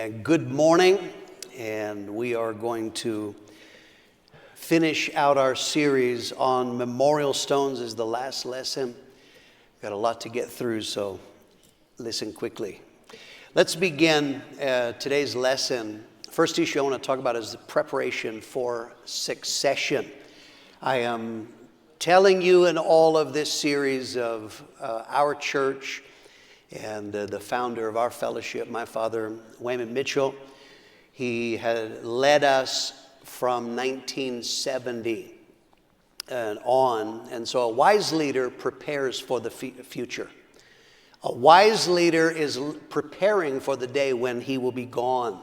And good morning, and we are going to finish out our series on memorial stones as the last lesson. Got a lot to get through, so listen quickly. Let's begin today's lesson. First issue I want to talk about is the preparation for succession. I am telling you in all of this series of our church and the founder of our fellowship, my father, Wayman Mitchell, he had led us from 1970 and on. And so a wise leader prepares for the future. A wise leader is preparing for the day when he will be gone.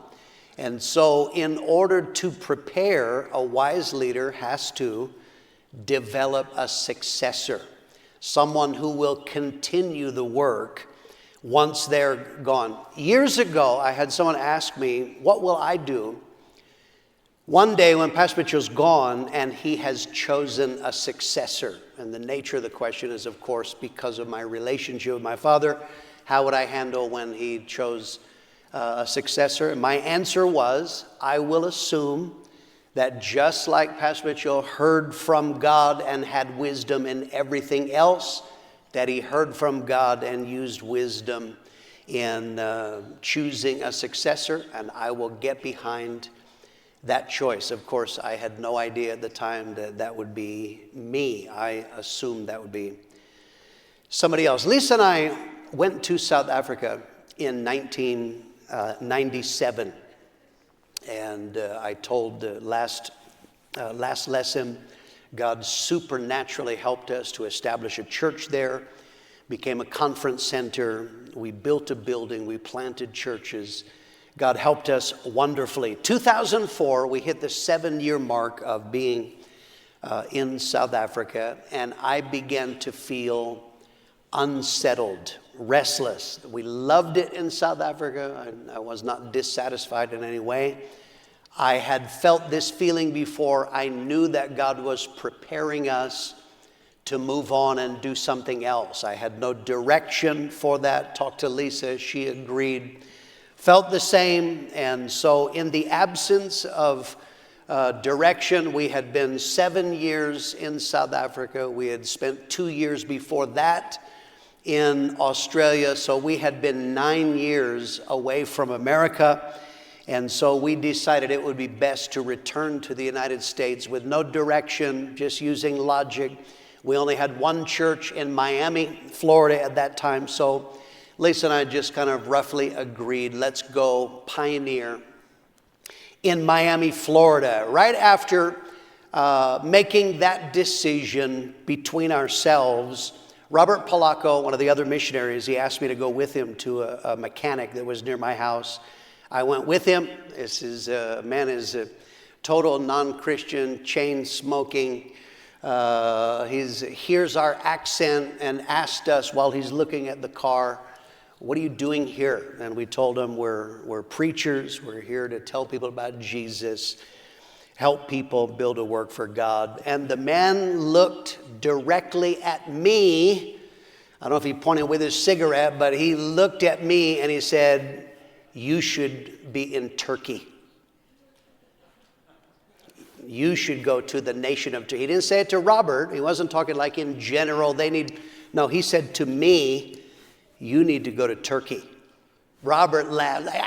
And so in order to prepare, a wise leader has to develop a successor, someone who will continue the work once they're gone. Years ago, I had someone ask me, what will I do one day when Pastor Mitchell's gone and he has chosen a successor? And the nature of the question is, of course, because of my relationship with my father, how would I handle when he chose a successor? And my answer was, I will assume that just like Pastor Mitchell heard from God and had wisdom in everything else, that he heard from God and used wisdom in choosing a successor, and I will get behind that choice. Of course, I had no idea at the time that that would be me. I assumed that would be somebody else. Lisa and I went to South Africa in 1997, and I told last lesson, God supernaturally helped us to establish a church there, became a conference center. We built a building. We planted churches. God helped us wonderfully. 2004, we hit the 7-year mark of being in South Africa, and I began to feel unsettled, restless. We loved it in South Africa. I was not dissatisfied in any way. I had felt this feeling before. I knew that God was preparing us to move on and do something else. I had no direction for that. Talked to Lisa, she agreed. Felt the same, and so in the absence of direction, we had been 7 years in South Africa. We had spent 2 years before that in Australia, so we had been 9 years away from America. And so we decided it would be best to return to the United States with no direction, just using logic. We only had one church in Miami, Florida at that time. So Lisa and I just kind of roughly agreed, let's go pioneer in Miami, Florida. Right after making that decision between ourselves, Robert Polacco, one of the other missionaries, he asked me to go with him to a mechanic that was near my house. I went with him. This is man is a total non-Christian, chain smoking. He hears our accent and asked us while he's looking at the car, "What are you doing here?" And we told him we're preachers. We're here to tell people about Jesus, help people build a work for God. And the man looked directly at me. I don't know if he pointed with his cigarette, but he looked at me and he said, "You should be in Turkey. You should go to the nation of Turkey." He didn't say it to Robert. He wasn't talking like in general. No, he said to me, "You need to go to Turkey." Robert laughed, like,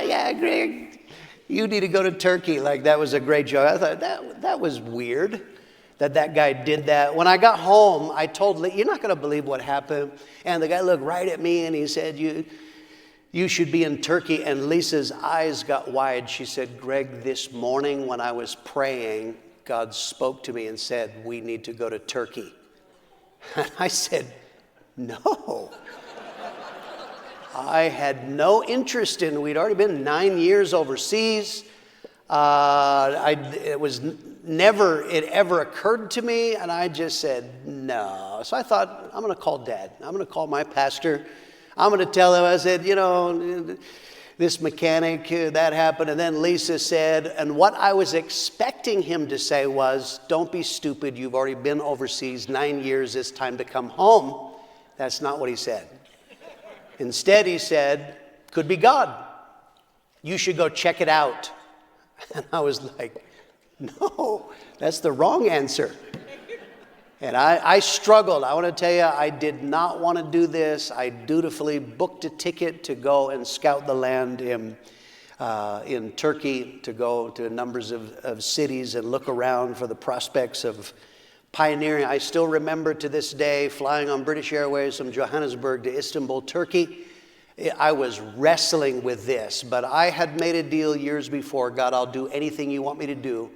yeah, Greg, you need to go to Turkey. Like that was a great joke. I thought that was weird that guy did that. When I got home, I told Lee, "You're not going to believe what happened." And the guy looked right at me and he said, You should be in Turkey. And Lisa's eyes got wide. She said, "Greg, this morning when I was praying, God spoke to me and said, we need to go to Turkey." And I said, "No." I had no interest in, we'd already been 9 years overseas. It ever occurred to me. And I just said, no. So I thought, I'm going to call Dad. I'm going to call my pastor. I'm going to tell him, I said, this mechanic, that happened. And then Lisa said, and what I was expecting him to say was, "Don't be stupid. You've already been overseas 9 years. It's time to come home." That's not what he said. Instead, he said, "Could be God. You should go check it out. And I was like, no, that's the wrong answer. And I struggled. I want to tell you, I did not want to do this. I dutifully booked a ticket to go and scout the land in Turkey, to go to numbers of cities and look around for the prospects of pioneering. I still remember to this day flying on British Airways from Johannesburg to Istanbul, Turkey. I was wrestling with this, but I had made a deal years before. God, I'll do anything you want me to do.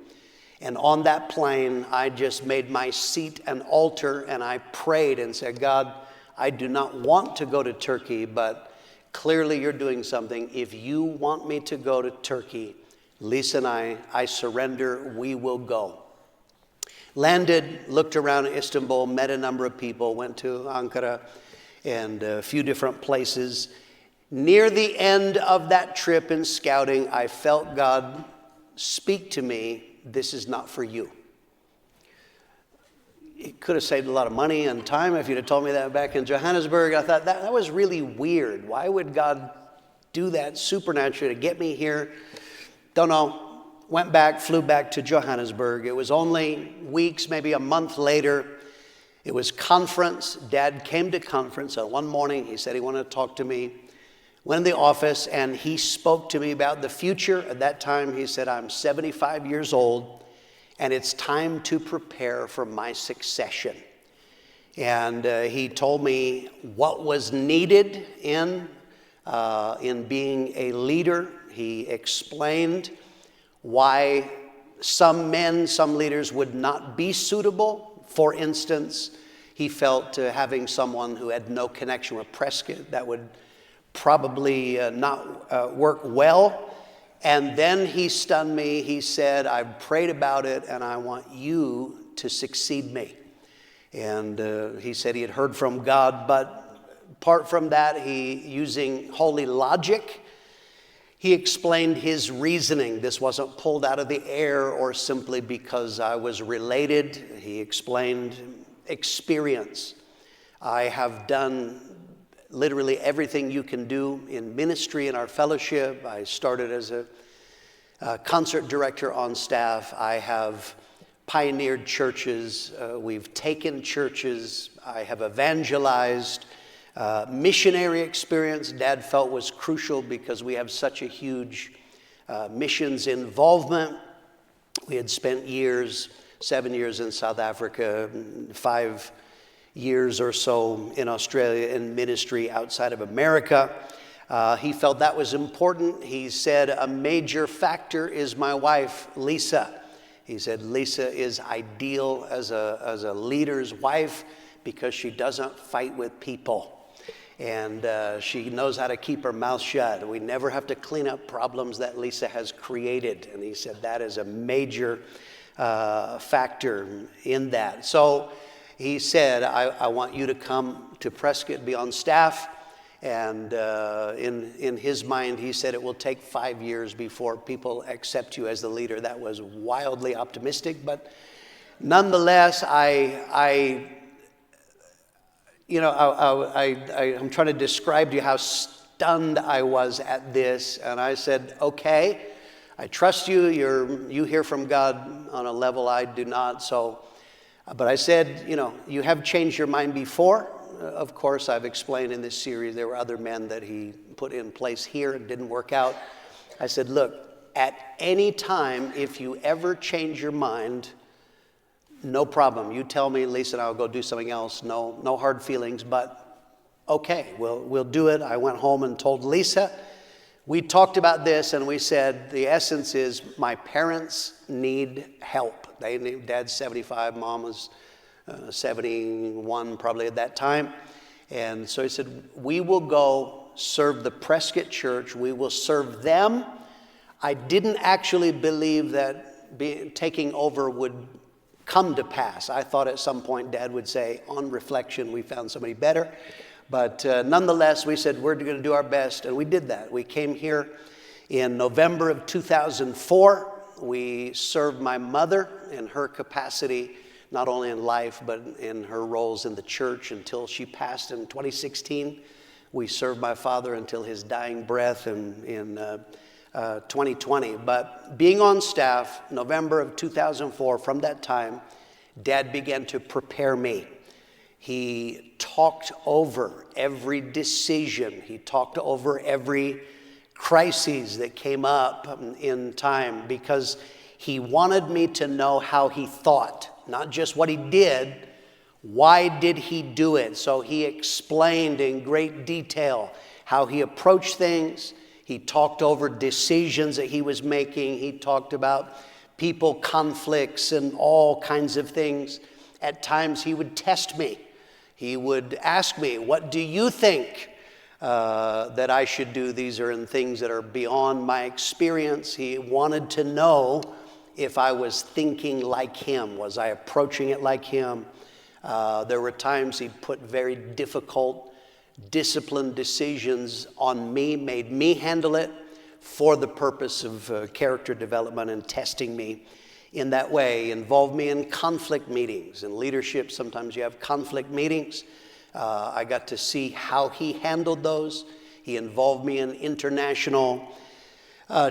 And on that plane, I just made my seat an altar, and I prayed and said, God, I do not want to go to Turkey, but clearly you're doing something. If you want me to go to Turkey, Lisa and I surrender, we will go. Landed, looked around Istanbul, met a number of people, went to Ankara and a few different places. Near the end of that trip in scouting, I felt God speak to me, this is not for you. It could have saved a lot of money and time if you'd have told me that back in Johannesburg. I thought that was really weird. Why would God do that supernaturally to get me here? Don't know. Went back, flew back to Johannesburg. It was only weeks, maybe a month later. It was conference. Dad came to conference. And one morning he said he wanted to talk to me. Went in the office and he spoke to me about the future. At that time he said, I'm 75 years old and it's time to prepare for my succession. And he told me what was needed in being a leader. He explained why some men, some leaders would not be suitable. For instance, he felt having someone who had no connection with Prescott, that would probably not work well. And then he stunned me. He said, I've prayed about it and I want you to succeed me. And he said he had heard from God, but apart from that, using holy logic, he explained his reasoning. This wasn't pulled out of the air or simply because I was related. He explained experience. I have done literally everything you can do in ministry in our fellowship. I started as a concert director on staff. I have pioneered churches. We've taken churches. I have evangelized. Missionary experience, Dad felt was crucial because we have such a huge missions involvement. We had spent 7 years in South Africa, 5 years or so in Australia in ministry outside of America. He felt that was important. He said, a major factor is my wife, Lisa. He said, Lisa is ideal as a leader's wife because she doesn't fight with people. And she knows how to keep her mouth shut. We never have to clean up problems that Lisa has created. And he said that is a major factor in that. So he said, I want you to come to Prescott, be on staff. And in his mind, he said it will take 5 years before people accept you as the leader. That was wildly optimistic. But nonetheless, I'm trying to describe to you how stunned I was at this. And I said, okay, I trust you. You hear from God on a level I do not. But I said, you have changed your mind before. Of course, I've explained in this series, there were other men that he put in place here and didn't work out. I said, look, at any time, if you ever change your mind, no problem. You tell me, Lisa, and I'll go do something else. No hard feelings, but okay, we'll do it. I went home and told Lisa. We talked about this and we said, the essence is my parents need help. Dad's 75, Mom was 71 probably at that time. And so he said, we will go serve the Prescott Church. We will serve them. I didn't actually believe that taking over would come to pass. I thought at some point Dad would say, on reflection, we found somebody better. But nonetheless, we said, we're going to do our best. And we did that. We came here in November of 2004. We served my mother in her capacity, not only in life, but in her roles in the church until she passed in 2016. We served my father until his dying breath in 2020. But being on staff, November of 2004, from that time, Dad began to prepare me. He talked over every decision. He talked over every crises that came up in time, because he wanted me to know how he thought, not just what he did. Why did he do it? So he explained in great detail how he approached things. He talked over decisions that he was making. He talked about people conflicts and all kinds of things. At times he would test me. He would ask me, what do you think that I should do? These are things that are beyond my experience. He wanted to know if I was thinking like him. Was I approaching it like him? There were times he put very difficult, disciplined decisions on me, made me handle it for the purpose of character development and testing me in that way. Involved me in conflict meetings. In leadership, sometimes you have conflict meetings. I got to see how he handled those. He involved me in international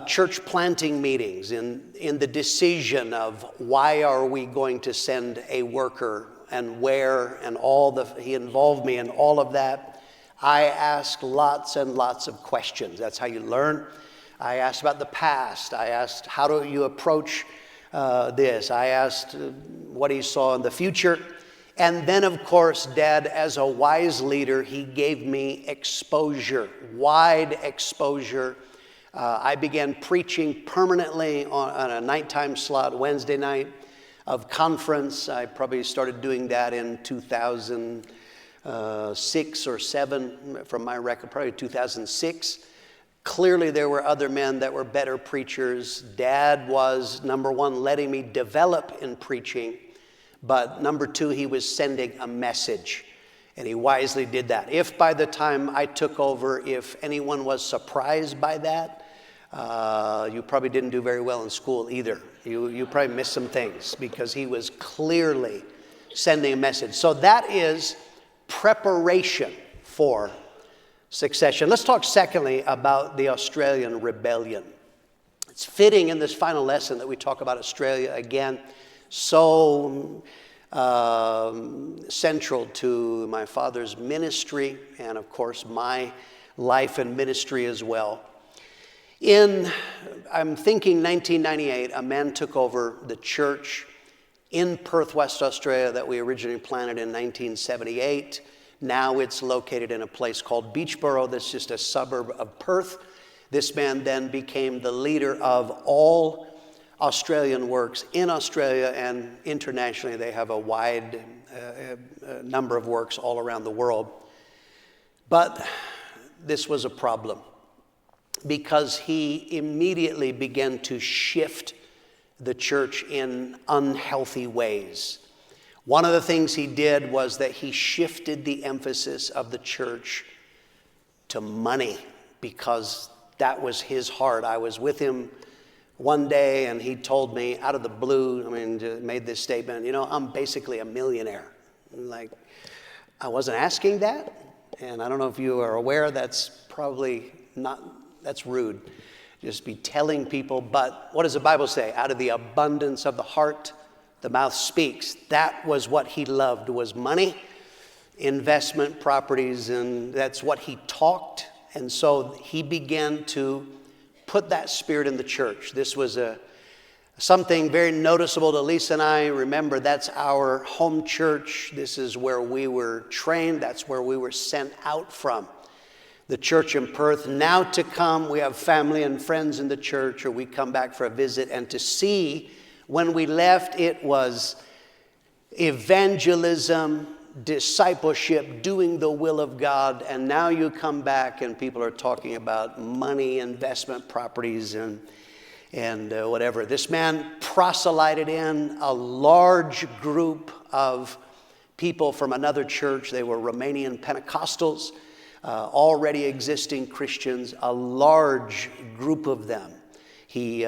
church planting meetings, in the decision of why are we going to send a worker and where, and he involved me in all of that. I asked lots and lots of questions. That's how you learn. I asked about the past. I asked, how do you approach this? I asked what he saw in the future. And then, of course, Dad, as a wise leader, he gave me exposure, wide exposure. I began preaching permanently on a nighttime slot, Wednesday night of conference. I probably started doing that in 2006 or 7, from my record, probably 2006. Clearly, there were other men that were better preachers. Dad was, number one, letting me develop in preaching. But number two, he was sending a message. And he wisely did that. If by the time I took over, if anyone was surprised by that, you probably didn't do very well in school either. You probably missed some things, because he was clearly sending a message. So that is preparation for succession. Let's talk secondly about the Australian rebellion. It's fitting in this final lesson that we talk about Australia again. So central to my father's ministry, and of course my life and ministry as well. I'm thinking 1998, a man took over the church in Perth, West Australia, that we originally planted in 1978. Now it's located in a place called Beachboro, that's just a suburb of Perth. This man then became the leader of all Australian works in Australia, and internationally they have a wide number of works all around the world. But this was a problem, because he immediately began to shift the church in unhealthy ways. One of the things he did was that he shifted the emphasis of the church to money, because that was his heart. I was with him one day, and he told me out of the blue, made this statement, I'm basically a millionaire. Like, I wasn't asking that, and I don't know if you are aware, that's probably not, that's rude. Just be telling people, but what does the Bible say? Out of the abundance of the heart, the mouth speaks. That was what he loved, was money, investment, properties, and that's what he talked. And so he began to put that spirit in the church. This was something very noticeable to Lisa and I. Remember, that's our home church. This is where we were trained. That's where we were sent out from. The church in Perth. Now to come, we have family and friends in the church, or we come back for a visit. And to see, when we left, it was evangelism, discipleship, doing the will of God. And now you come back and people are talking about money, investment, properties, and whatever. This man proselyted in a large group of people from another church. They were Romanian Pentecostals, already existing Christians, a large group of them. He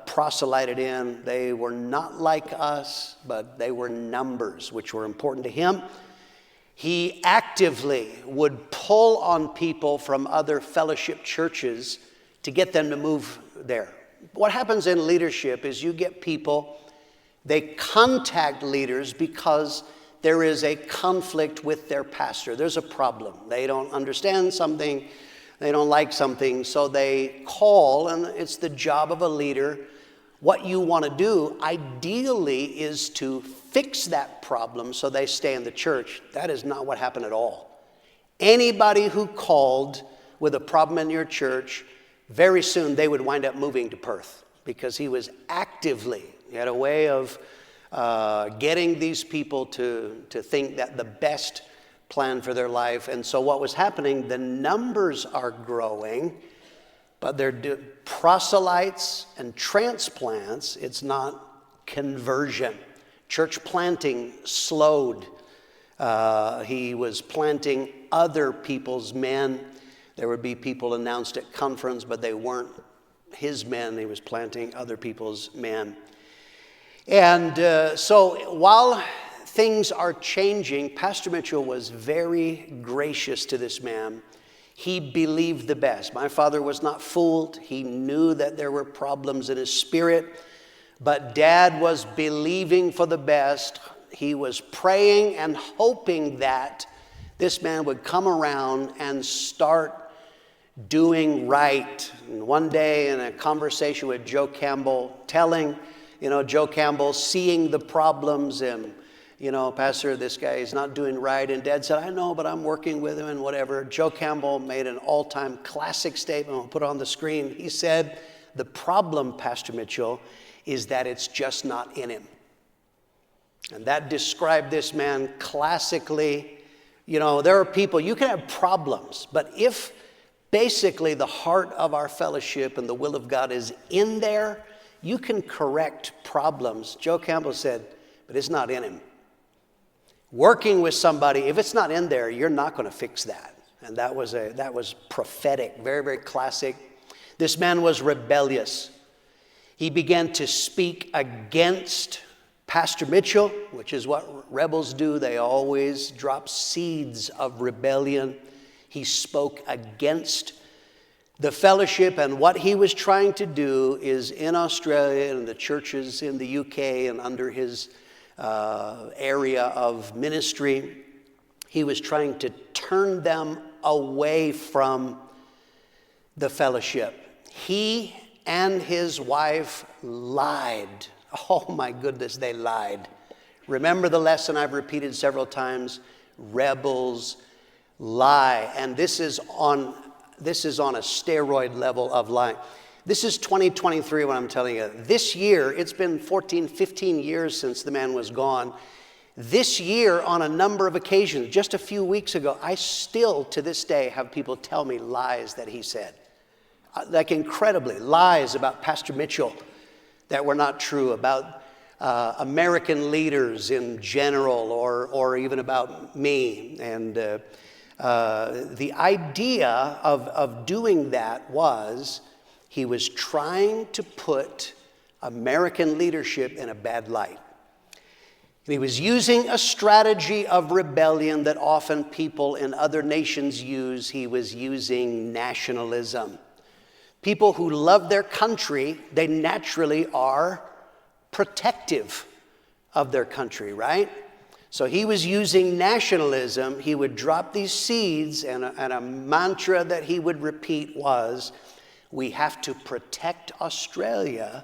proselyted in. They were not like us, but they were numbers, which were important to him. He actively would pull on people from other fellowship churches to get them to move there. What happens in leadership is you get people, they contact leaders because there is a conflict with their pastor. There's a problem. They don't understand something. They don't like something. So they call, and it's the job of a leader. What you want to do, ideally, is to fix that problem so they stay in the church. That is not what happened at all. Anybody who called with a problem in your church, very soon they would wind up moving to Perth because he was actively, he had a way of getting these people to think that the best plan for their life. And so what was happening, the numbers are growing, but they're proselytes and transplants. It's not conversion. Church planting slowed. He was planting other people's men. There would be people announced at conference, but they weren't his men. He was planting other people's men. And so while things are changing, Pastor Mitchell was very gracious to this man. He believed the best. My father was not fooled. He knew that there were problems in his spirit, but Dad was believing for the best. He was praying and hoping that this man would come around and start doing right. And one day in a conversation with Joe Campbell, telling, Joe Campbell seeing the problems and, Pastor, this guy is not doing right. And Dad said, I know, but I'm working with him and whatever. Joe Campbell made an all-time classic statement. I'll put it on the screen. He said, the problem, Pastor Mitchell, is that it's just not in him. And that described this man classically. There are people, you can have problems, but if basically the heart of our fellowship and the will of God is in there, you can correct problems. Joe Campbell said, but it's not in him. Working with somebody, if it's not in there, you're not going to fix that. And that was prophetic, very, very classic. This man was rebellious. He began to speak against Pastor Mitchell, which is what rebels do. They always drop seeds of rebellion. He spoke against the fellowship, and what he was trying to do is in Australia and the churches in the UK and under his area of ministry, he was trying to turn them away from the fellowship. He and his wife lied. Oh my goodness, they lied. Remember the lesson I've repeated several times? Rebels lie. And this is on a steroid level of lying. This is 2023 when I'm telling you. This year, it's been 14, 15 years since the man was gone. This year, on a number of occasions, just a few weeks ago, I still, to this day, have people tell me lies that he said. Like incredibly, lies about Pastor Mitchell that were not true, about American leaders in general, or even about me. And the idea of doing that was he was trying to put American leadership in a bad light. He was using a strategy of rebellion that often people in other nations use. He was using nationalism. People who love their country, they naturally are protective of their country, right? So he was using nationalism. He would drop these seeds, and a mantra that he would repeat was, we have to protect Australia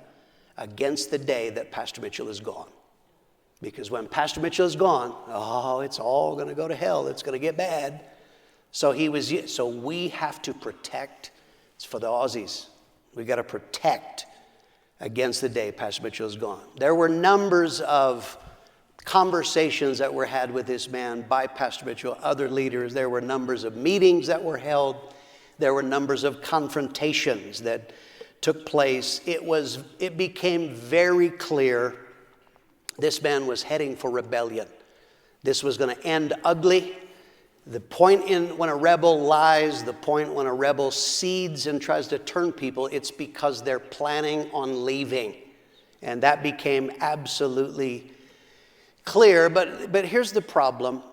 against the day that Pastor Mitchell is gone. Because when Pastor Mitchell is gone, it's all going to go to hell. It's going to get bad. So we have to protect. It's for the Aussies. We got to protect against the day Pastor Mitchell is gone. There were numbers of conversations that were had with this man by Pastor Mitchell, other leaders. There were numbers of meetings that were held. There were numbers of confrontations that took place. It became very clear this man was heading for rebellion. This was going to end ugly. The point when a rebel lies, the point when a rebel seeds and tries to turn people, it's because they're planning on leaving. And that became absolutely clear. But here's the problem,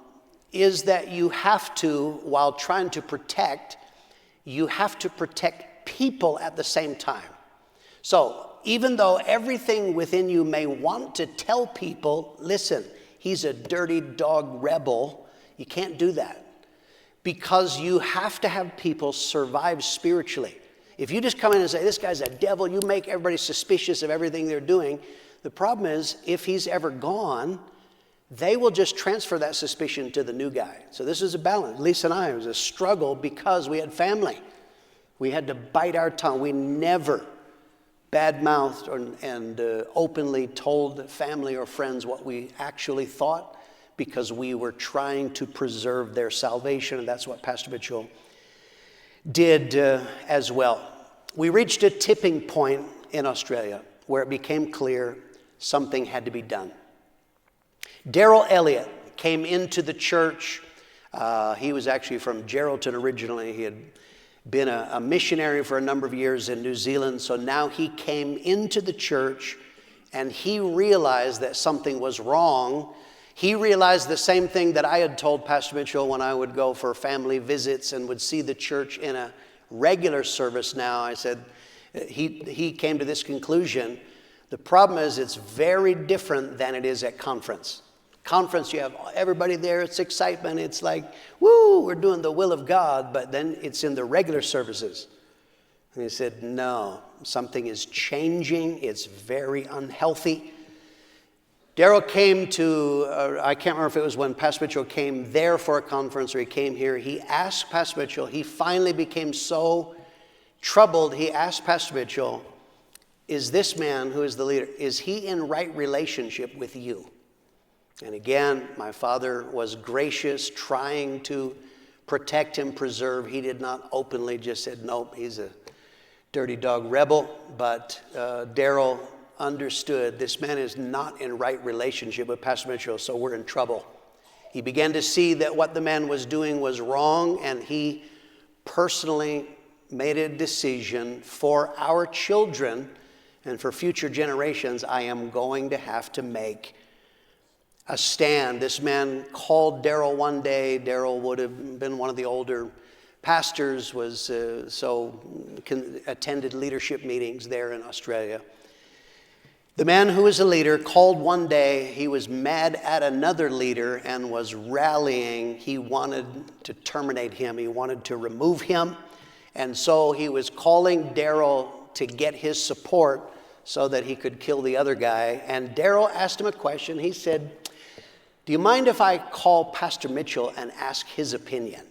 is that you have to, while trying to protect, you have to protect people at the same time. So even though everything within you may want to tell people, listen, he's a dirty dog rebel, you can't do that. Because you have to have people survive spiritually. If you just come in and say, this guy's a devil, you make everybody suspicious of everything they're doing. The problem is, if he's ever gone, they will just transfer that suspicion to the new guy. So this is a balance. Lisa and I, it was a struggle because we had family. We had to bite our tongue. We never bad-mouthed and openly told family or friends what we actually thought, because we were trying to preserve their salvation, and that's what Pastor Mitchell did as well. We reached a tipping point in Australia where it became clear something had to be done. Darrell Elliott came into the church. He was actually from Geraldton originally. He had been a missionary for a number of years in New Zealand, so now he came into the church and he realized that something was wrong. He realized the same thing that I had told Pastor Mitchell when I would go for family visits and would see the church in a regular service now. I said, he came to this conclusion. The problem is it's very different than it is at conference. Conference, you have everybody there, it's excitement, it's like, woo, we're doing the will of God, but then it's in the regular services. And he said, no, something is changing, it's very unhealthy. Darrell came to, I can't remember if it was when Pastor Mitchell came there for a conference or he came here. He asked Pastor Mitchell, he finally became so troubled, he asked Pastor Mitchell, is this man who is the leader, is he in right relationship with you? And again, my father was gracious, trying to protect him, preserve. He did not openly just said, nope, he's a dirty dog rebel. But Darrell understood this man is not in right relationship with Pastor Mitchell, so we're in trouble. He began to see that what the man was doing was wrong, and he personally made a decision for our children and for future generations. I am going to have to make a stand. This man called Darrell one day. Darrell would have been one of the older pastors, was attended leadership meetings there in Australia. The man who was a leader called one day. He was mad at another leader and was rallying. He wanted to terminate him. He wanted to remove him. And so he was calling Darrell to get his support so that he could kill the other guy. And Darrell asked him a question. He said, do you mind if I call Pastor Mitchell and ask his opinion?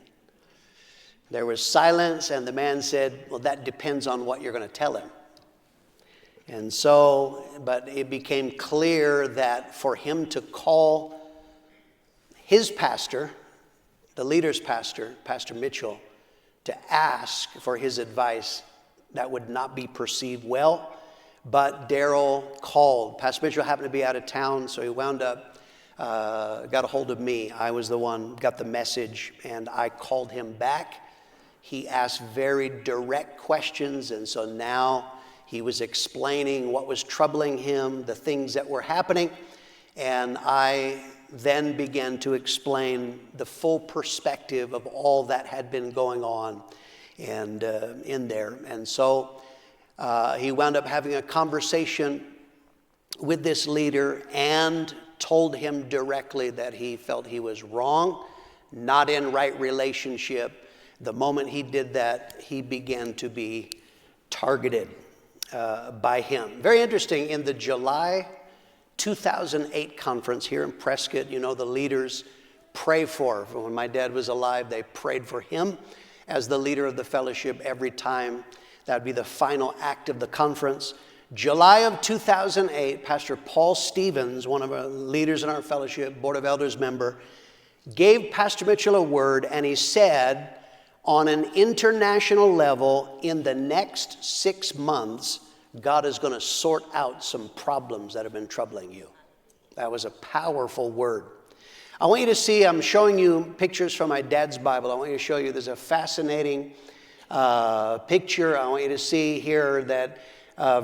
There was silence, and the man said, well, that depends on what you're going to tell him. And so, but it became clear that for him to call his pastor, the leader's pastor, Pastor Mitchell, to ask for his advice, that would not be perceived well. But Darrell called. Pastor Mitchell happened to be out of town, so he wound up, got a hold of me. I was the one, got the message, and I called him back. He asked very direct questions, and so now he was explaining what was troubling him, the things that were happening, and I then began to explain the full perspective of all that had been going on and in there. And so he wound up having a conversation with this leader and told him directly that he felt he was wrong, not in right relationship. The moment he did that, he began to be targeted by him. Very interesting, in the July 2008 conference here in Prescott, you know, the leaders pray for. When my dad was alive, they prayed for him as the leader of the fellowship every time. That would be the final act of the conference. July of 2008, Pastor Paul Stevens, one of our leaders in our fellowship, Board of Elders member, gave Pastor Mitchell a word, and he said, on an international level, in the next 6 months, God is going to sort out some problems that have been troubling you. That was a powerful word. I want you to see, I'm showing you pictures from my dad's Bible. I want you to show you, there's a fascinating picture. I want you to see here that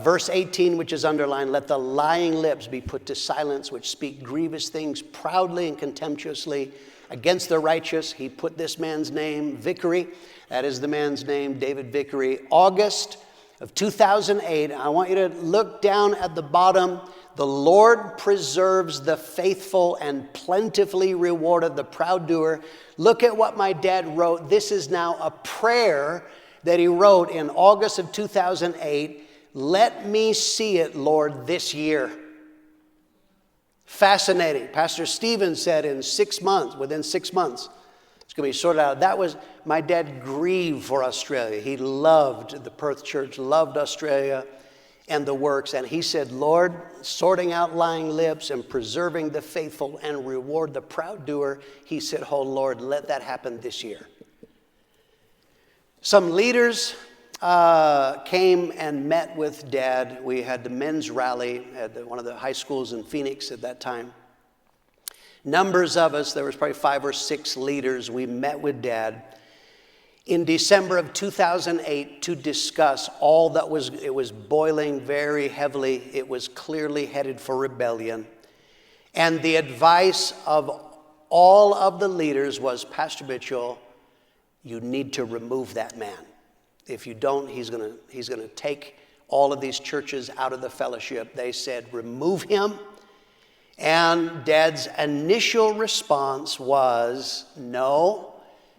verse 18, which is underlined, let the lying lips be put to silence, which speak grievous things proudly and contemptuously against the righteous. He put this man's name, Vickery. That is the man's name, David Vickery. August of 2008. I want you to look down at the bottom. The Lord preserves the faithful and plentifully rewarded the proud doer. Look at what my dad wrote. This is now a prayer that he wrote in August of 2008. Let me see it, Lord, this year. Fascinating. Pastor Stephen said within 6 months, it's going to be sorted out. That was, my dad grieved for Australia. He loved the Perth church, loved Australia and the works. And he said, Lord, sorting out lying lips and preserving the faithful and reward the proud doer. He said, oh Lord, let that happen this year. Some leaders came and met with Dad. We had the men's rally at one of the high schools in Phoenix at that time. Numbers of us, there was probably 5 or 6 leaders, we met with Dad in December of 2008 to discuss all that it was boiling very heavily. It was clearly headed for rebellion. And the advice of all of the leaders was, Pastor Mitchell, you need to remove that man. If you don't, he's going to take all of these churches out of the fellowship. They said, remove him. And Dad's initial response was, no,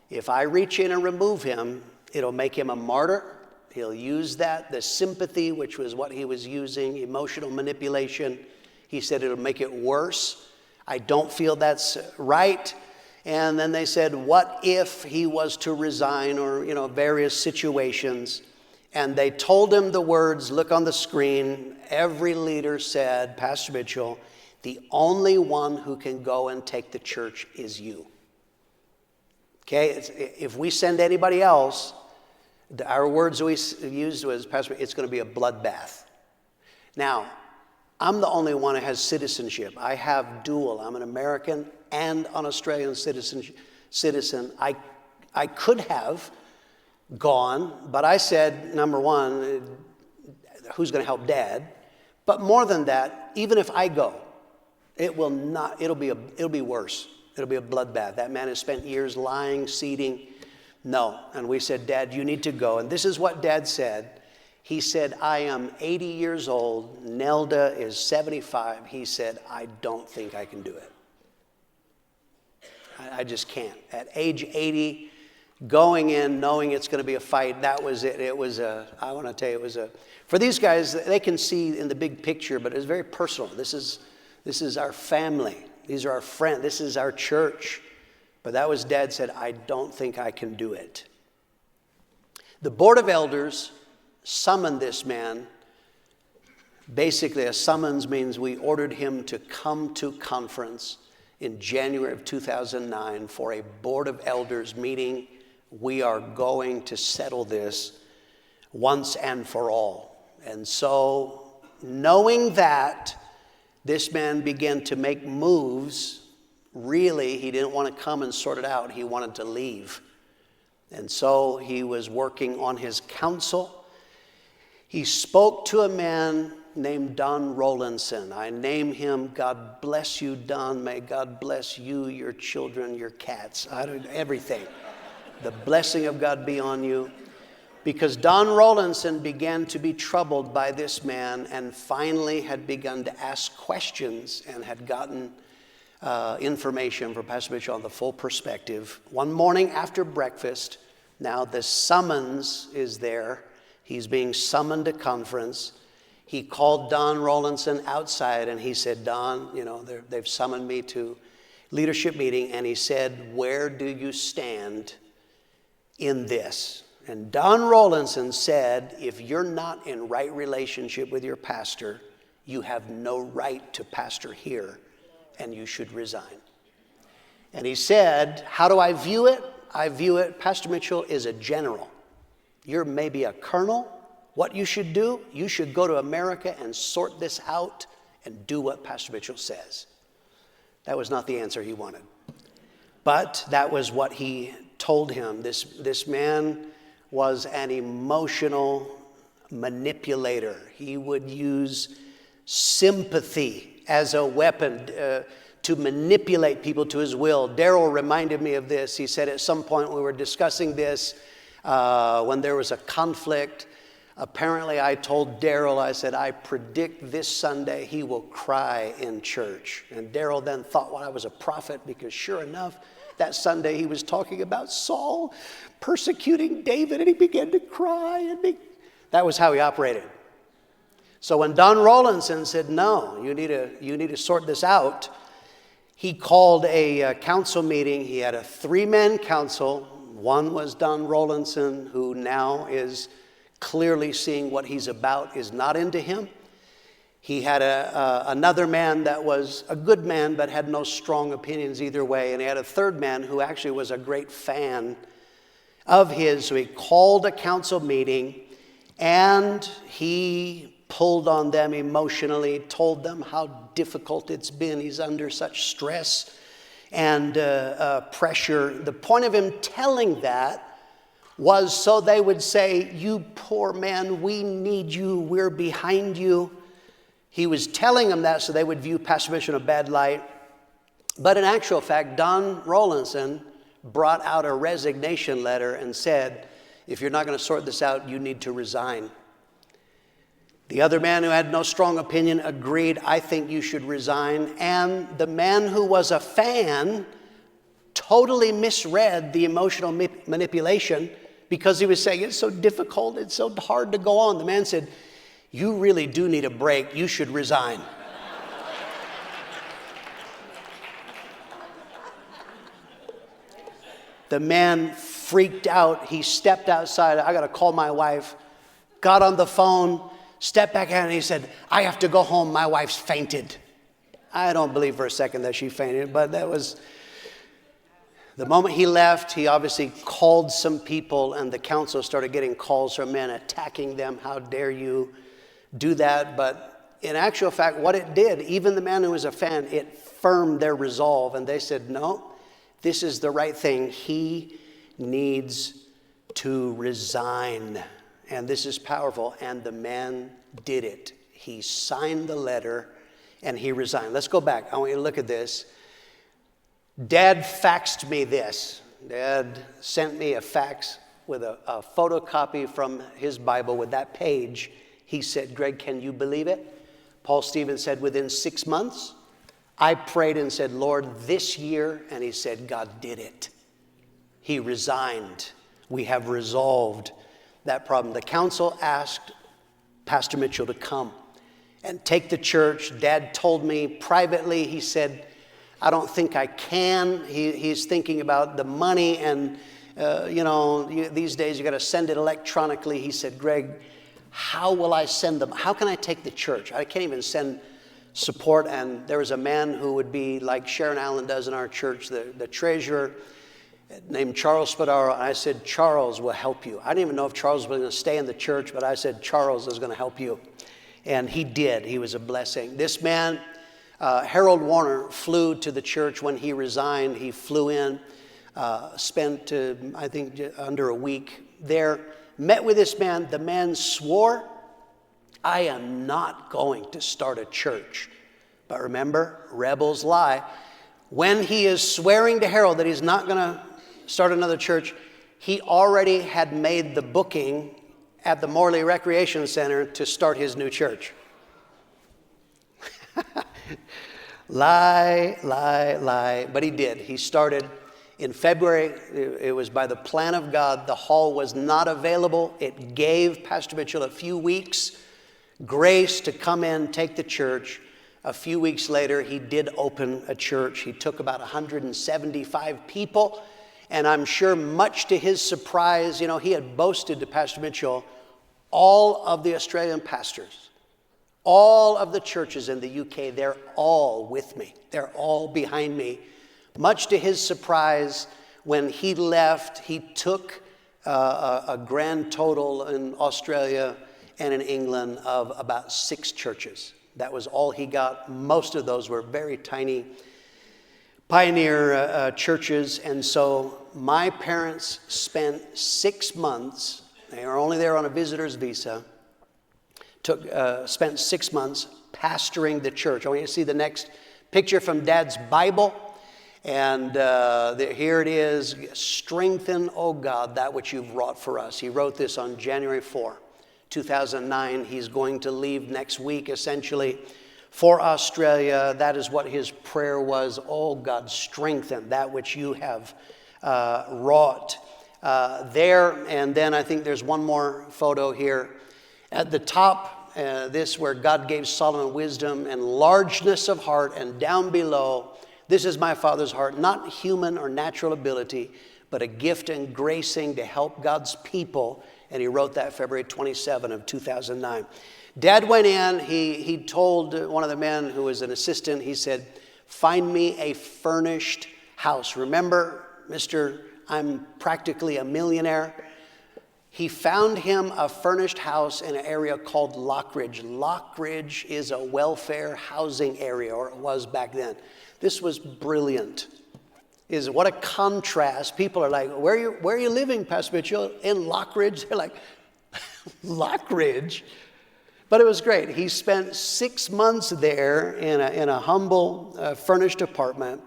if I reach in and remove him, it'll make him a martyr. He'll use that, the sympathy, which was what he was using, emotional manipulation. He said it'll make it worse. I don't feel that's right. And then they said, what if he was to resign, or, various situations. And they told him the words, look on the screen. Every leader said, Pastor Mitchell, the only one who can go and take the church is you. Okay, if we send anybody else, our words we used was, Pastor, it's going to be a bloodbath. Now, I'm the only one who has citizenship. I have dual. I'm an American and an Australian citizen. I could have gone, but I said, number one, who's going to help Dad? But more than that, even if I go, it'll be worse. It'll be a bloodbath. That man has spent years lying, seeding. No. And we said, Dad, you need to go. And this is what Dad said. He said, I am 80 years old. Nelda is 75. He said, I don't think I can do it. I just can't. At age 80, going in, knowing it's going to be a fight, that was it. I want to tell you, for these guys, they can see in the big picture, but it's very personal. This is our family. These are our friends. This is our church. But that was Dad said, I don't think I can do it. The Board of Elders summoned this man. Basically, a summons means we ordered him to come to conference in January of 2009 for a Board of Elders meeting. We are going to settle this once and for all. And so, knowing that, this man began to make moves. Really, he didn't want to come and sort it out. He wanted to leave. And so he was working on his counsel. He spoke to a man named Don Rowlandson. I name him, God bless you, Don. May God bless you, your children, your cats, everything. The blessing of God be on you. Because Don Rowlandson began to be troubled by this man and finally had begun to ask questions and had gotten information from Pastor Mitchell on the full perspective. One morning after breakfast, now the summons is there. He's being summoned to conference. He called Don Rowlandson outside and he said, Don, they've summoned me to leadership meeting. And he said, where do you stand in this? And Don Rowlandson said, if you're not in right relationship with your pastor, you have no right to pastor here, and you should resign. And he said, how do I view it? I view it, Pastor Mitchell is a general. You're maybe a colonel. What you should do, you should go to America and sort this out and do what Pastor Mitchell says. That was not the answer he wanted. But that was what he told him. This man was an emotional manipulator. He would use sympathy as a weapon to manipulate people to his will. Daryl reminded me of this. He said at some point we were discussing this when there was a conflict. Apparently, I told Daryl, I said, I predict this Sunday he will cry in church. And Daryl then thought, well, I was a prophet, because sure enough, that Sunday he was talking about Saul persecuting David, and he began to cry. That was how he operated. So when Don Rollinson said, no, you need to sort this out, he called a council meeting. He had a 3-man council. One was Don Rollinson, who now is clearly seeing what he's about is not into him. He had another man that was a good man but had no strong opinions either way. And he had a third man who actually was a great fan of his. So he called a council meeting, and he pulled on them emotionally, told them how difficult it's been. He's under such stress and pressure. The point of him telling that was so they would say, you poor man, we need you, we're behind you. He was telling them that so they would view Pastor Mitchell in a bad light. But in actual fact, Don Rollinson brought out a resignation letter and said, if you're not going to sort this out, you need to resign. The other man who had no strong opinion agreed, I think you should resign. And the man who was a fan totally misread the emotional manipulation, because he was saying, it's so difficult, it's so hard to go on. The man said, you really do need a break, you should resign. The man freaked out. He stepped outside. I got to call my wife. Got on the phone, stepped back out, and he said, I have to go home. My wife's fainted. I don't believe for a second that she fainted, but that was... The moment he left, he obviously called some people, and the council started getting calls from men attacking them. How dare you do that? But in actual fact, what it did, even the man who was a fan, it firmed their resolve. And they said, no, this is the right thing. He needs to resign. And this is powerful. And the man did it. He signed the letter and he resigned. Let's go back. I want you to look at this. Dad faxed me this. Dad sent me a fax with a photocopy from his Bible with that page. He said, Greg, can you believe it? Paul Stevens said, within 6 months. I prayed and said, Lord, this year. And he said, God did it. He resigned. We have resolved that problem. The council asked Pastor Mitchell to come and take the church. Dad told me privately, he said, I don't think I can. He's thinking about the money, and these days you got to send it electronically. He said, Greg, how will I send them? How can I take the church? I can't even send support. And there was a man who would be like Sharon Allen does in our church, the treasurer, named Charles Spadaro. And I said, Charles will help you. I didn't even know if Charles was going to stay in the church, but I said, Charles is going to help you. And he did. He was a blessing. This man, Harold Warner, flew to the church when he resigned. He flew in, spent, I think, under a week there, met with this man. The man swore, I am not going to start a church. But remember, rebels lie. When he is swearing to Harold that he's not going to start another church, he already had made the booking at the Morley Recreation Center to start his new church. Lie, lie, lie. But he did. He started in February. It was by the plan of God. The hall was not available. It gave Pastor Mitchell a few weeks grace to come in, take the church. A few weeks later, he did open a church. He took about 175 people. And I'm sure much to his surprise, he had boasted to Pastor Mitchell, all of the Australian pastors, all of the churches in the UK, they're all with me. They're all behind me. Much to his surprise, when he left, he took a grand total in Australia and in England of about 6 churches. That was all he got. Most of those were very tiny pioneer churches. And so my parents spent 6 months, they were only there on a visitor's visa, spent 6 months pastoring the church. I want you to see the next picture from Dad's Bible. And here it is, strengthen, O God, that which you've wrought for us. He wrote this on January 4, 2009. He's going to leave next week, essentially, for Australia. That is what his prayer was. Oh, God, strengthen that which you have wrought there. And then I think there's one more photo here. At the top, this where God gave Solomon wisdom and largeness of heart, and down below, this is my Father's heart, not human or natural ability, but a gift and gracing to help God's people. And he wrote that February 27 of 2009. Dad went in, he told one of the men who was an assistant, he said, find me a furnished house. Remember, Mr. I'm practically a millionaire. He found him a furnished house in an area called Lockridge. Lockridge is a welfare housing area, or it was back then. This was brilliant. What a contrast. People are like, where are you living, Pastor Mitchell? In Lockridge? They're like, Lockridge? But it was great. He spent 6 months there in a humble, furnished apartment,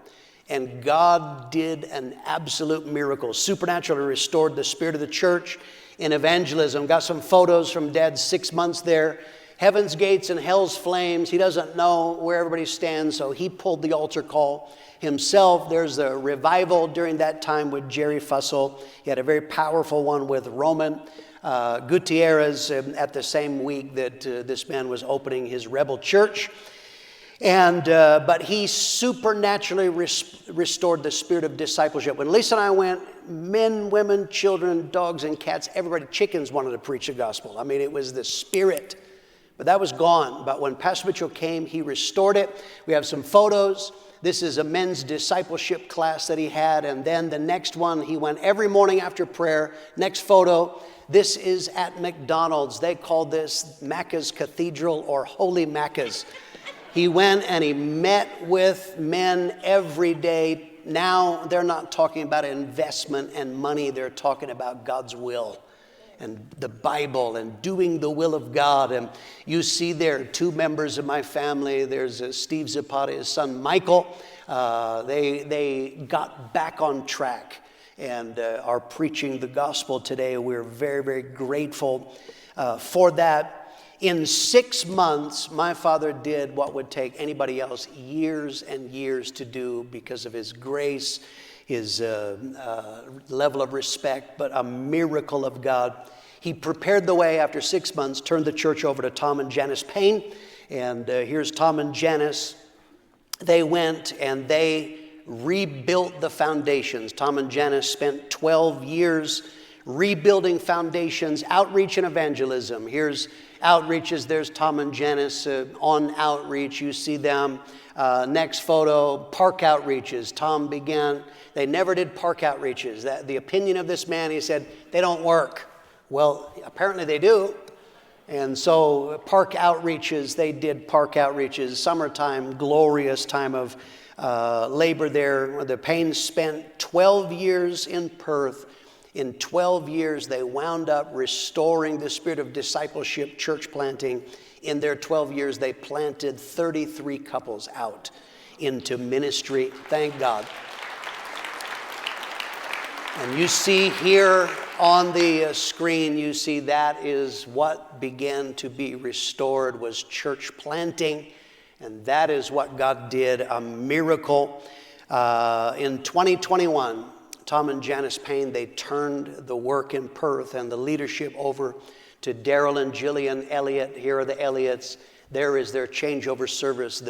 and God did an absolute miracle. Supernaturally restored the spirit of the church in evangelism. Got some photos from Dad's 6 months there. Heaven's gates and hell's flames. He doesn't know where everybody stands, so he pulled the altar call himself. There's a revival during that time with Jerry Fussell. He had a very powerful one with Roman Gutierrez at the same week that this man was opening his rebel church. And but he supernaturally restored the spirit of discipleship. When Lisa and I went, men, women, children, dogs, and cats, everybody, chickens wanted to preach the gospel. I mean, it was the spirit. But that was gone. But when Pastor Mitchell came, he restored it. We have some photos. This is a men's discipleship class that he had. And then the next one, he went every morning after prayer. Next photo, this is at McDonald's. They called this Macca's Cathedral or Holy Macca's. He went and he met with men every day. Now they're not talking about investment and money. They're talking about God's will and the Bible and doing the will of God. And you see there 2 members of my family. There's Steve Zapata, his son Michael. They got back on track and are preaching the gospel today. We're very, very grateful for that. In 6 months, my father did what would take anybody else years and years to do because of his grace, his level of respect, but a miracle of God. He prepared the way after 6 months, turned the church over to Tom and Janice Payne. And here's Tom and Janice. They went and they rebuilt the foundations. Tom and Janice spent 12 years rebuilding foundations, outreach and evangelism. Here's outreaches. There's Tom and Janice on outreach. You see them. Next photo, park outreaches. Tom began, they never did park outreaches. The opinion of this man, he said, they don't work. Well, apparently they do. And so park outreaches, they did park outreaches. Summertime, glorious time of labor there. The Paynes spent 12 years in Perth. In 12 years, they wound up restoring the spirit of discipleship, church planting. In their 12 years, they planted 33 couples out into ministry. Thank God. And you see here on the screen, you see that is what began to be restored was church planting. And that is what God did, a miracle. In 2021, Tom and Janice Payne, they turned the work in Perth and the leadership over to Daryl and Jillian Elliott. Here are the Elliots. There is their changeover service.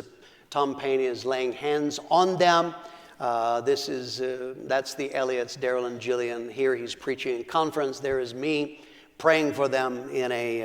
Tom Payne is laying hands on them. That's the Elliots, Daryl and Jillian. Here he's preaching a conference. There is me praying for them in a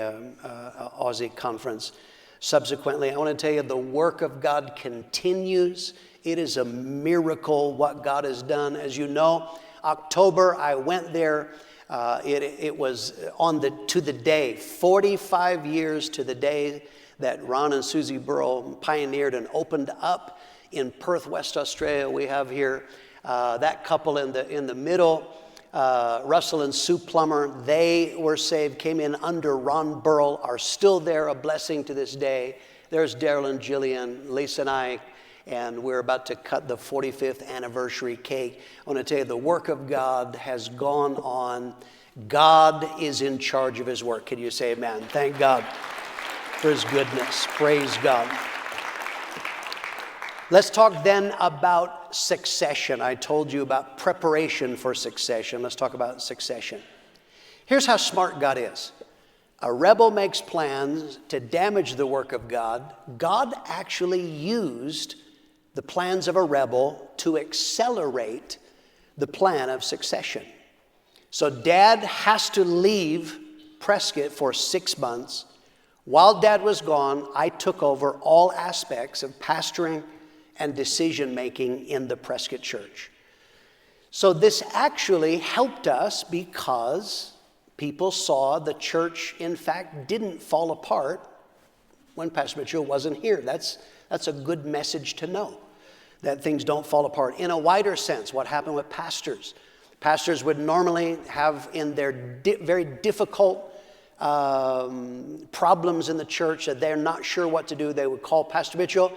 Aussie conference. Subsequently, I want to tell you the work of God continues. It is a miracle what God has done. As you know, October, I went there. It was to the day, 45 years to the day that Ron and Susie Burrow pioneered and opened up in Perth, West Australia. We have here that couple in the middle, Russell and Sue Plummer. They were saved, came in under Ron Burrell, are still there, a blessing to this day. There's Daryl and Jillian, Lisa and I, and we're about to cut the 45th anniversary cake. I want to tell you, the work of God has gone on, God is in charge of his work. Can you say amen? Thank God for his goodness. Praise God. Let's talk then about succession. I told you about preparation for succession. Let's talk about succession. Here's how smart God is. A rebel makes plans to damage the work of God. God actually used the plans of a rebel to accelerate the plan of succession. So Dad has to leave Prescott for 6 months. While Dad was gone, I took over all aspects of pastoring and decision-making in the Prescott church. So this actually helped us because people saw the church, in fact, didn't fall apart when Pastor Mitchell wasn't here. That's a good message to know, that things don't fall apart. In a wider sense, what happened with pastors? Pastors would normally have in their very difficult problems in the church that they're not sure what to do. They would call Pastor Mitchell,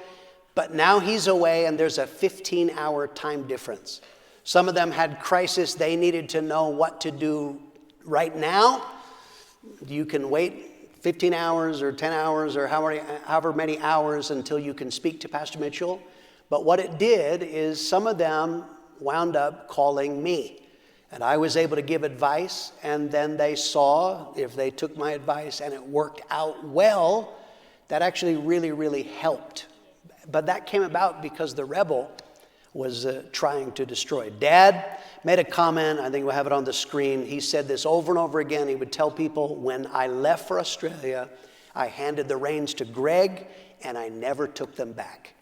but now he's away and there's a 15-hour time difference. Some of them had crisis. They needed to know what to do right now. You can wait 15 hours or 10 hours or however many hours until you can speak to Pastor Mitchell. But what it did is some of them wound up calling me. And I was able to give advice, and then they saw if they took my advice and it worked out well, that actually really, really helped. But that came about because the rebel was trying to destroy. Dad made a comment, I think we'll have it on the screen. He said this over and over again. He would tell people, when I left for Australia, I handed the reins to Greg, and I never took them back.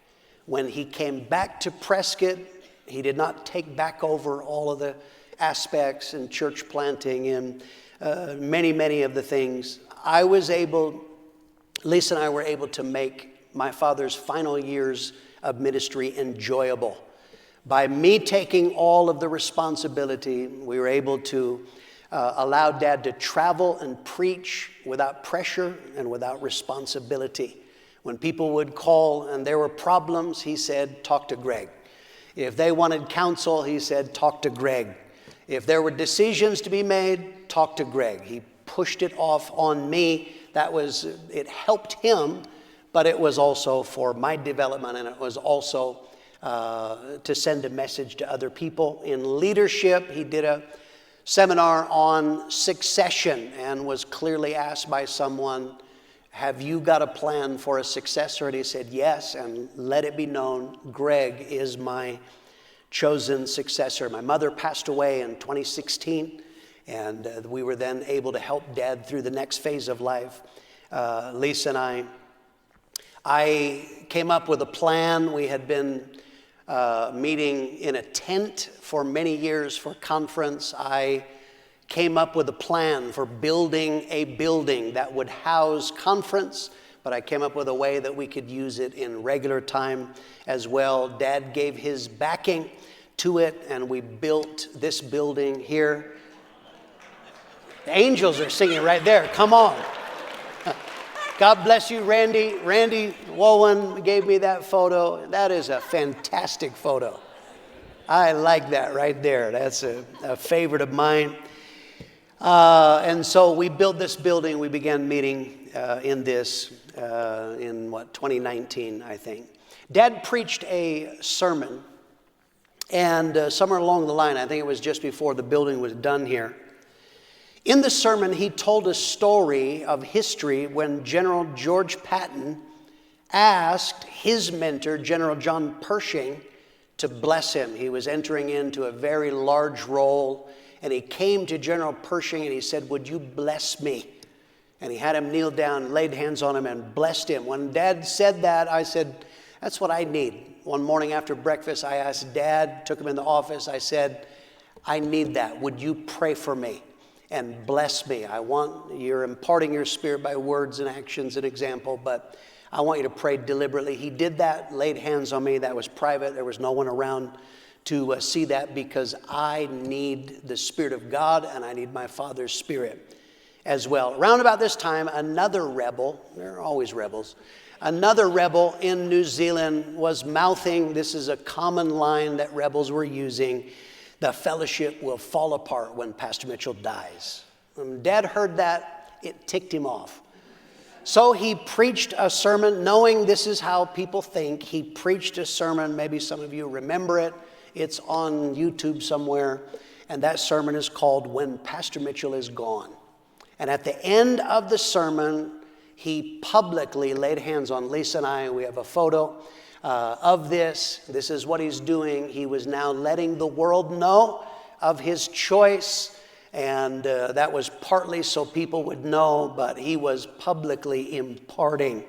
When he came back to Prescott, he did not take back over all of the aspects and church planting and many of the things. Lisa and I were able to make my father's final years of ministry enjoyable. By me taking all of the responsibility, we were able to allow Dad to travel and preach without pressure and without responsibility. When people would call and there were problems, he said, talk to Greg. If they wanted counsel, he said, talk to Greg. If there were decisions to be made, talk to Greg. He pushed it off on me. It helped him, but it was also for my development, and it was also to send a message to other people. In leadership, he did a seminar on succession and was clearly asked by someone, have you got a plan for a successor? And he said, yes, and let it be known, Greg is my chosen successor. My mother passed away in 2016, and we were then able to help Dad through the next phase of life. Lisa and I came up with a plan. We had been meeting in a tent for many years for conference. I came up with a plan for building a building that would house conference, but I came up with a way that we could use it in regular time as well. Dad gave his backing to it, and we built this building here. The angels are singing right there. Come on. God bless you, Randy. Randy Wowen gave me that photo. That is a fantastic photo. I like that right there. That's a favorite of mine. And so we built this building. We began meeting in 2019, I think. Dad preached a sermon, and somewhere along the line, I think it was just before the building was done here, in the sermon, he told a story of history when General George Patton asked his mentor, General John Pershing, to bless him. He was entering into a very large role, and he came to General Pershing and he said, would you bless me? And he had him kneel down, laid hands on him, and blessed him. When Dad said that, I said, that's what I need. One morning after breakfast, I asked Dad, took him in the office, I said, I need that. Would you pray for me and bless me? You're imparting your spirit by words and actions and example, but I want you to pray deliberately. He did that, laid hands on me. That was private. There was no one around to see that, because I need the Spirit of God and I need my Father's Spirit as well. Around about this time, another rebel, there are always rebels, another rebel in New Zealand was mouthing, this is a common line that rebels were using, the fellowship will fall apart when Pastor Mitchell dies. When Dad heard that, it ticked him off. So he preached a sermon, knowing this is how people think. He preached a sermon. Maybe some of you remember it. It's on YouTube somewhere. And that sermon is called When Pastor Mitchell Is Gone. And at the end of the sermon, he publicly laid hands on Lisa and I. We have a photo of this. This is what he's doing. He was now letting the world know of his choice. And that was partly so people would know, but he was publicly imparting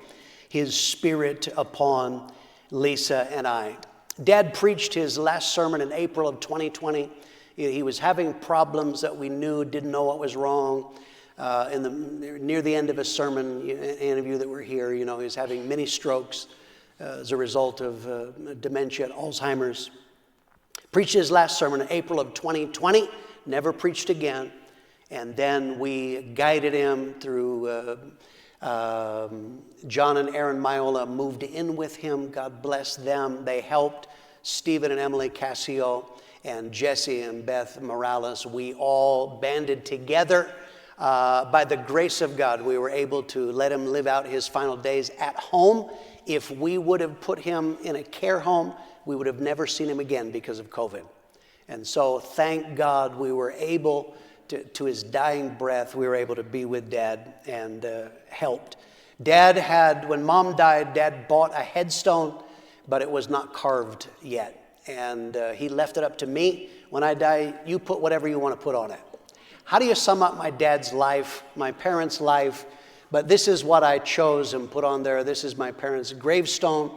his spirit upon Lisa and I. Dad preached his last sermon in April of 2020. He was having problems that we knew, didn't know what was wrong. Near the end of his sermon, any of you that were here, he was having many strokes as a result of dementia, Alzheimer's. Preached his last sermon in April of 2020. Never preached again. And then we guided him through, John and Aaron Miola moved in with him. God bless them. They helped. Stephen and Emily Casio and Jesse and Beth Morales. We all banded together. By the grace of God, we were able to let him live out his final days at home. If we would have put him in a care home, we would have never seen him again because of COVID. And so, thank God, we were able to his dying breath, we were able to be with Dad and helped. Dad had, when Mom died, Dad bought a headstone, but it was not carved yet. And he left it up to me. When I die, you put whatever you want to put on it. How do you sum up my dad's life, my parents' life? But this is what I chose and put on there. This is my parents' gravestone,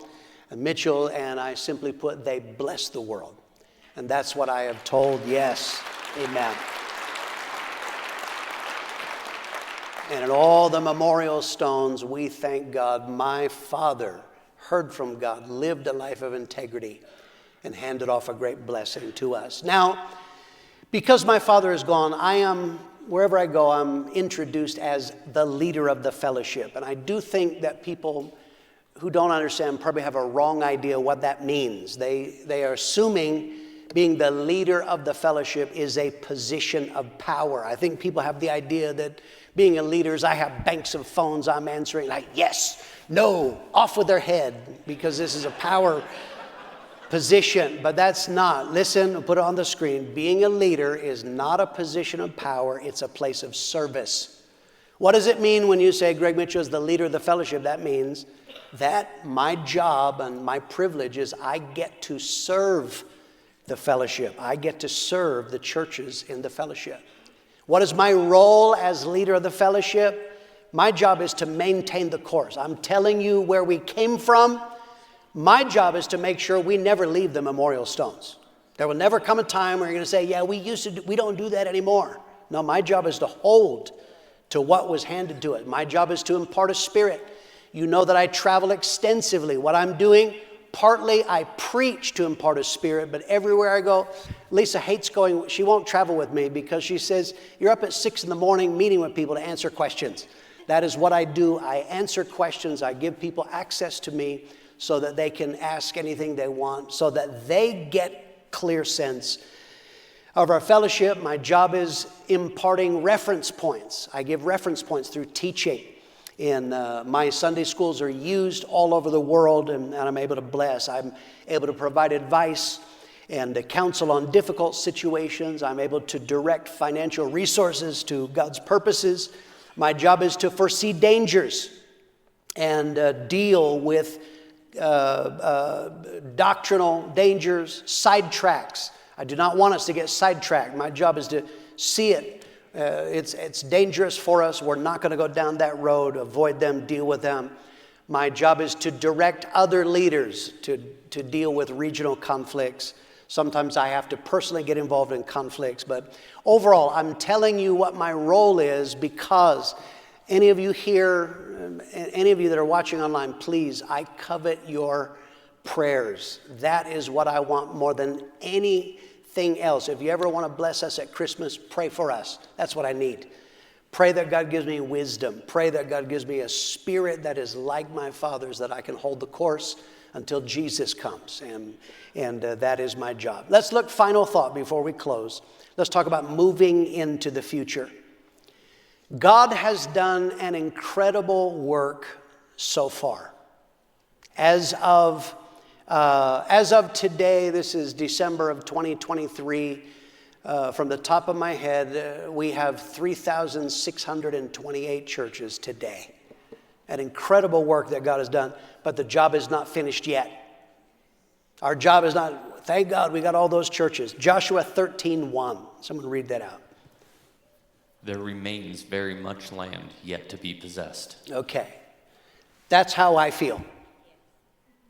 Mitchell, and I simply put, they blessed the world. And that's what I have told, yes, amen. And in all the memorial stones, we thank God. My father heard from God, lived a life of integrity, and handed off a great blessing to us. Now, because my father is gone, wherever I go, I'm introduced as the leader of the fellowship. And I do think that people who don't understand probably have a wrong idea what that means. They are assuming being the leader of the fellowship is a position of power. I think people have the idea that being a leader is I have banks of phones I'm answering, like yes, no, off with their head, because this is a power position. But that's not. Listen, I'll put it on the screen. Being a leader is not a position of power. It's a place of service. What does it mean when you say Greg Mitchell is the leader of the fellowship? That means that my job and my privilege is I get to serve the fellowship. I get to serve the churches in the fellowship. What is my role as leader of the fellowship? My job is to maintain the course. I'm telling you where we came from. My job is to make sure we never leave the memorial stones. There will never come a time where you're going to say, yeah, we don't do that anymore. No, my job is to hold to what was handed to it. My job is to impart a spirit. You know that I travel extensively. What I'm doing, partly I preach to impart a spirit, but everywhere I go, Lisa hates going. She won't travel with me because she says, you're up at 6 a.m. meeting with people to answer questions. That is what I do. I answer questions. I give people access to me so that they can ask anything they want, so that they get clear sense of our fellowship. My job is imparting reference points. I give reference points through teaching. My Sunday schools are used all over the world, and I'm able to bless. I'm able to provide advice and counsel on difficult situations. I'm able to direct financial resources to God's purposes. My job is to foresee dangers and deal with doctrinal dangers, sidetracks. I do not want us to get sidetracked. My job is to see it. It's dangerous for us. We're not going to go down that road. Avoid them, deal with them. My job is to direct other leaders to deal with regional conflicts. Sometimes I have to personally get involved in conflicts. But overall, I'm telling you what my role is because any of you here, any of you that are watching online, please, I covet your prayers. That is what I want more than anything else. If you ever want to bless us at Christmas, pray for us. That's what I need. Pray that God gives me wisdom. Pray that God gives me a spirit that is like my Father's, that I can hold the course until Jesus comes. And that is my job. Let's look, final thought before we close. Let's talk about moving into the future. God has done an incredible work so far. As of today, this is December of 2023, from the top of my head, we have 3,628 churches today. An incredible work that God has done, but the job is not finished yet. Our job is not, thank God we got all those churches. Joshua 13:1. Someone read that out. There remains very much land yet to be possessed. Okay. That's how I feel.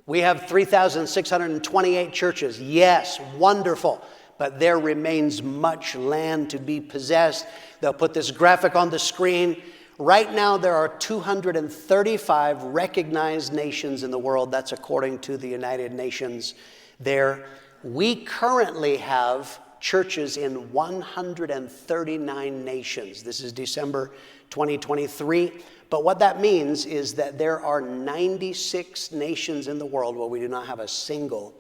We have 3,628 churches. Yes, wonderful. But there remains much land to be possessed. They'll put this graphic on the screen. Right now, there are 235 recognized nations in the world. That's according to the United Nations there. We currently have churches in 139 nations. This is December 2023. But what that means is that there are 96 nations in the world where we do not have a single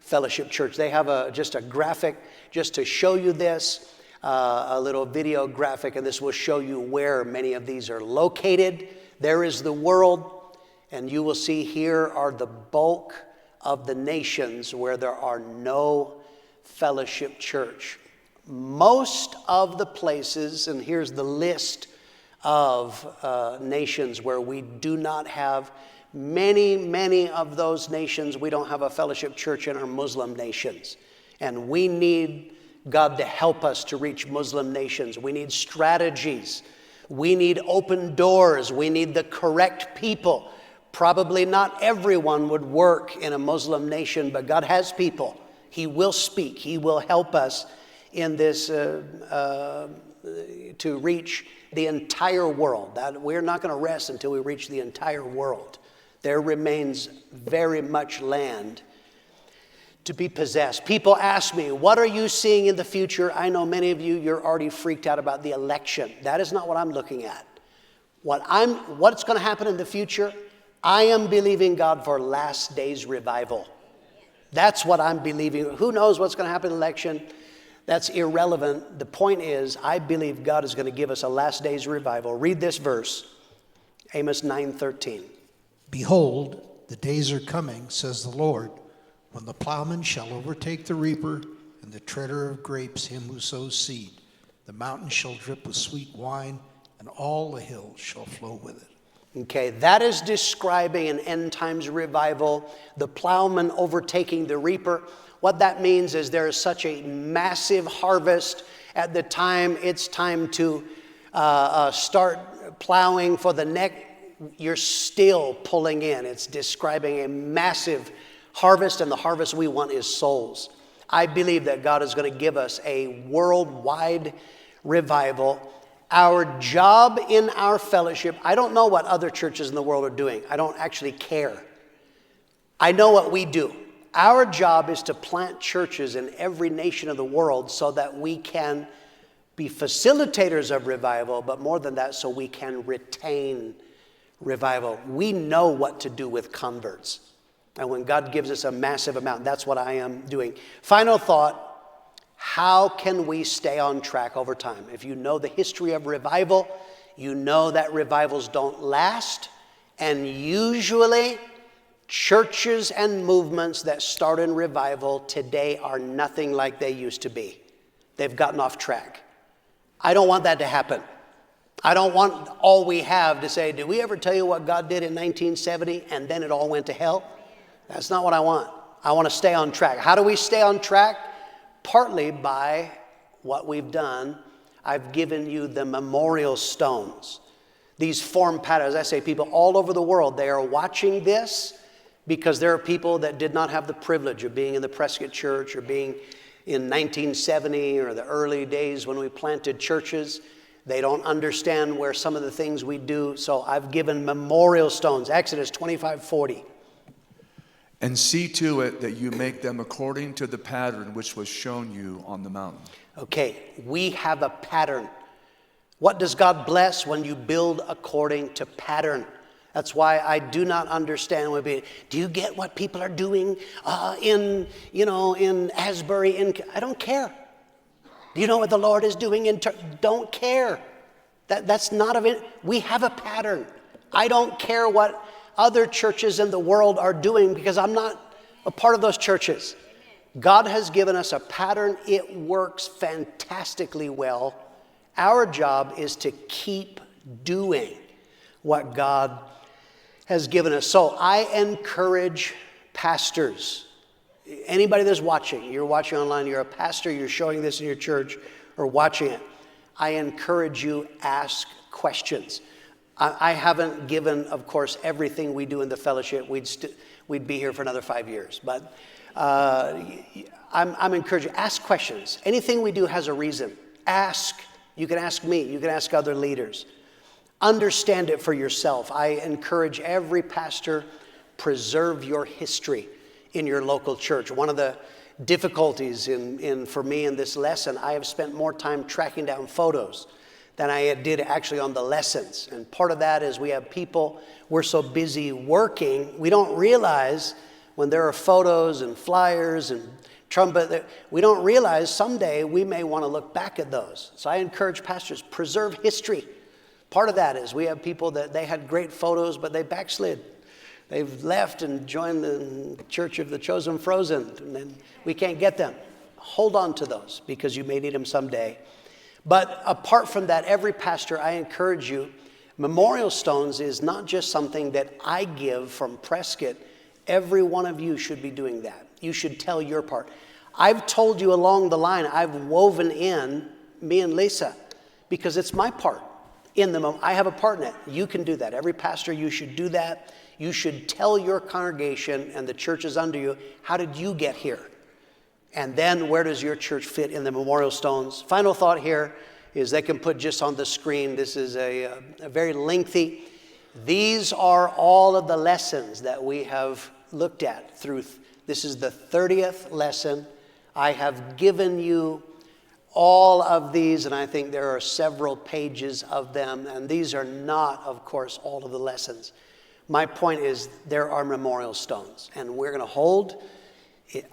fellowship church. They have just a graphic just to show you this. A little video graphic, and this will show you where many of these are located. There is the world, and you will see here are the bulk of the nations where there are no fellowship church. Most of the places, and here's the list of nations where we do not have, many of those nations, we don't have a fellowship church in our Muslim nations. And we need God to help us to reach Muslim nations. We need strategies. We need open doors. We need the correct people. Probably not everyone would work in a Muslim nation, but God has people. He will speak. He will help us in this to reach the entire world. That we're not going to rest until we reach the entire world. There remains very much land to be possessed. People ask me, what are you seeing in the future? I know many of you, you're already freaked out about the election. That is not what I'm looking at. What's going to happen in the future? I am believing God for last days revival. That's what I'm believing. Who knows what's going to happen in the election? That's irrelevant. The point is, I believe God is going to give us a last days revival. Read this verse, Amos 9:13. Behold, the days are coming, says the Lord, when the plowman shall overtake the reaper, and the treader of grapes him who sows seed. The mountains shall drip with sweet wine, and all the hills shall flow with it. Okay, that is describing an end times revival, the plowman overtaking the reaper. What that means is there is such a massive harvest at the time it's time to start plowing for the next. You're still pulling in. It's describing a massive harvest, and the harvest we want is souls. I believe that God is going to give us a worldwide revival. Our job in our fellowship, I don't know what other churches in the world are doing. I don't actually care. I know what we do. Our job is to plant churches in every nation of the world so that we can be facilitators of revival, but more than that, so we can retain revival. We know what to do with converts. And when God gives us a massive amount, that's what I am doing. Final thought, how can we stay on track over time? If you know the history of revival, you know that revivals don't last. And usually, churches and movements that start in revival today are nothing like they used to be. They've gotten off track. I don't want that to happen. I don't want all we have to say, did we ever tell you what God did in 1970 and then it all went to hell? That's not what I want. I want to stay on track. How do we stay on track? Partly by what we've done. I've given you the memorial stones. These form patterns. I say people all over the world, they are watching this because there are people that did not have the privilege of being in the Prescott Church or being in 1970 or the early days when we planted churches. They don't understand where some of the things we do. So I've given memorial stones. Exodus 25:40. And see to it that you make them according to the pattern which was shown you on the mountain. Okay, we have a pattern. What does God bless? When you build according to pattern. That's why I do not understand when people, do you get what people are doing in Asbury? I don't care. Do you know what the Lord is doing don't care. That's not of it. We have a pattern. I don't care what other churches in the world are doing because I'm not a part of those churches. God has given us a pattern. It works fantastically well. Our job is to keep doing what God has given us. So I encourage pastors, anybody that's watching, you're watching online, you're a pastor, you're showing this in your church or watching it, I encourage you, ask questions. I haven't given, of course, everything we do in the fellowship. We'd be here for another 5 years. But I'm encouraging, ask questions. Anything we do has a reason. Ask. You can ask me. You can ask other leaders. Understand it for yourself. I encourage every pastor, preserve your history in your local church. One of the difficulties for me in this lesson, I have spent more time tracking down photos than I did actually on the lessons. And part of that is we have people, we're so busy working, we don't realize when there are photos and flyers and trumpet, we don't realize someday we may want to look back at those. So I encourage pastors, preserve history. Part of that is we have people that they had great photos, but they backslid. They've left and joined the Church of the Chosen Frozen, and then we can't get them. Hold on to those because you may need them someday. But apart from that, every pastor, I encourage you, memorial stones is not just something that I give from Prescott. Every one of you should be doing that. You should tell your part. I've told you along the line, I've woven in me and Lisa because it's my part. I have a part in it. You can do that. Every pastor, you should do that. You should tell your congregation and the churches under you, how did you get here? And then where does your church fit in the memorial stones? Final thought here is they can put just on the screen. This is a very lengthy. These are all of the lessons that we have looked at through. This is the 30th lesson. I have given you all of these, and I think there are several pages of them. And these are not, of course, all of the lessons. My point is there are memorial stones, and we're going to hold.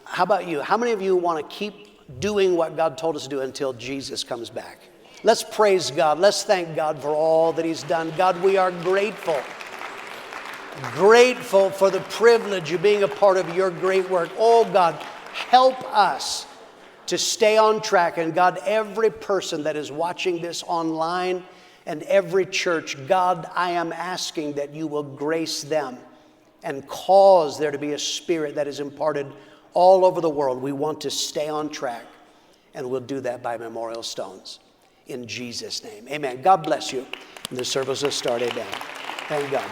How about you? How many of you want to keep doing what God told us to do until Jesus comes back? Let's praise God. Let's thank God for all that He's done. God, we are grateful. Grateful for the privilege of being a part of your great work. Oh, God, help us to stay on track. And God, every person that is watching this online and every church, God, I am asking that you will grace them and cause there to be a spirit that is imparted all over the world. We want to stay on track, and we'll do that by memorial stones. In Jesus' name, amen. God bless you. And the service will start. Amen. Thank God.